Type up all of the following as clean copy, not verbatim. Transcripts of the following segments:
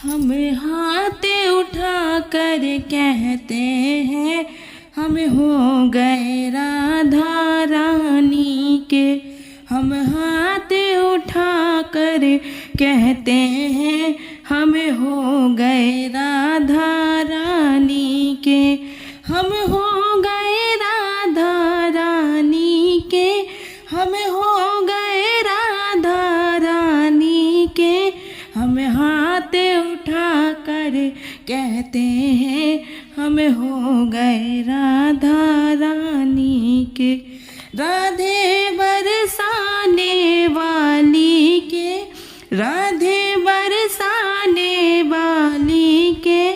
हम हाथ उठा कर कहते हैं हम हो गए राधा रानी के। हम हाथ उठा कर कहते हैं हम हो गए राधा रानी के। हम हो गए राधा रानी के। हम हो गए राधा रानी के। हम हाथ उठा कर कहते हैं हम हो गए राधा रानी के। राधे बरसाने वाली के। राधे बरसाने वाली के।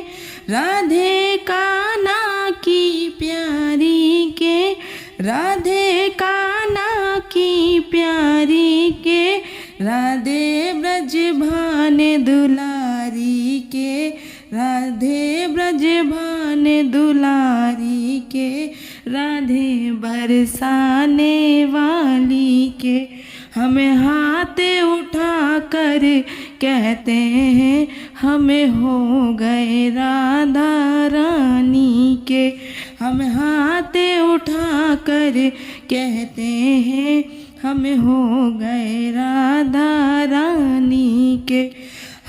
राधे कान्हा की प्यारी के। राधे कान्हा की प्यारी के। राधे ब्रजभान दुलारी के। राधे ब्रजभान दुलारी के। राधे बरसाने वाली के। हम हाथ उठा कर कहते हैं हम हो गए राधा रानी के। हम हाथ उठा कर कहते हैं हम हो गए राधा रानी के।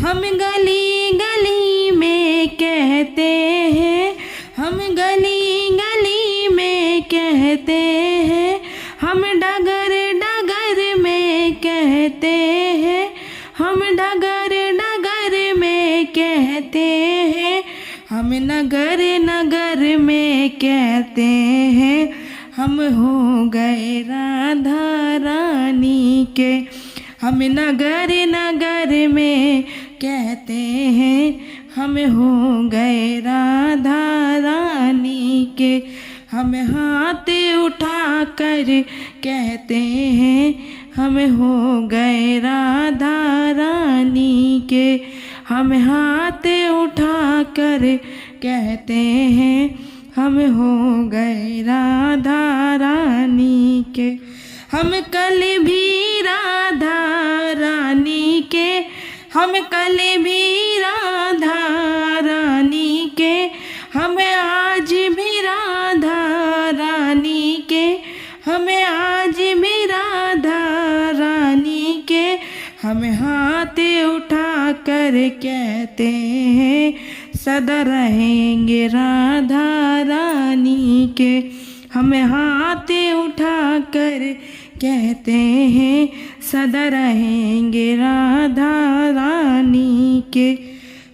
हम गली गली में कहते हैं। हम गली गली में कहते हैं। हम डगर डगर में कहते हैं। हम डगर डगर में कहते हैं। हम नगर नगर में कहते हैं हम हो गए राधा रानी के। हम नगर नगर में कहते हैं हम हो गए राधा रानी के। हम हाथ उठा कर कहते हैं हम हो गए राधा रानी के। हम हाथ उठा कर कहते हैं हम हो गए राधा रानी के। हम कल भी राधा रानी के। हम कल भी राधा रानी के। हम आज भी राधा रानी के। हम आज भी राधा रानी के। हम हाथ उठा कर कहते हैं सदा रहेंगे राधा रानी के। हम हाथ उठा कर कहते हैं सदा रहेंगे राधा रानी के।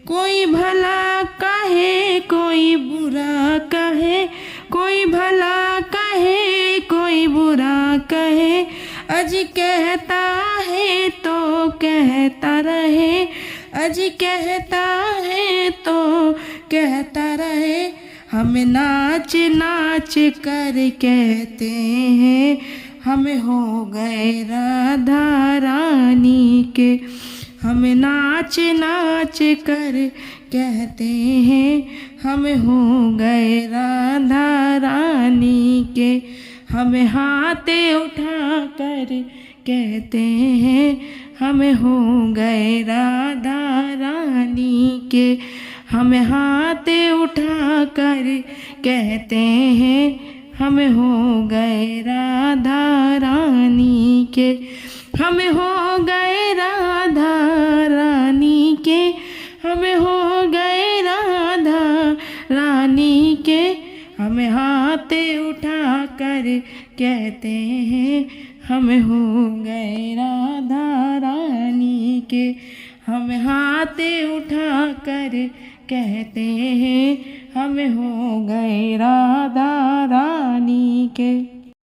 कोई भला कहे कोई बुरा कहे। कोई भला कहे कोई बुरा कहे। अज कहता है तो कहता रहे। अज कहता है तो कहता रहे। हम नाच नाच कर कहते हैं हम हो गए राधा रानी के। हम नाच नाच कर कहते हैं हम हो गए राधा रानी के। हम हाथ उठा कर कहते हैं हम हो गए राधा रानी के। हम हाथ उठा कर कहते हैं हम हो गए राधा रानी के। हम हो गए राधा रानी के। हम हो गए राधा रानी के। हम हाथ उठा कर कहते हैं हम हो गए राधा रानी के। हम हाथ उठा कर कहते हैं हम हो गए राधा रानी के।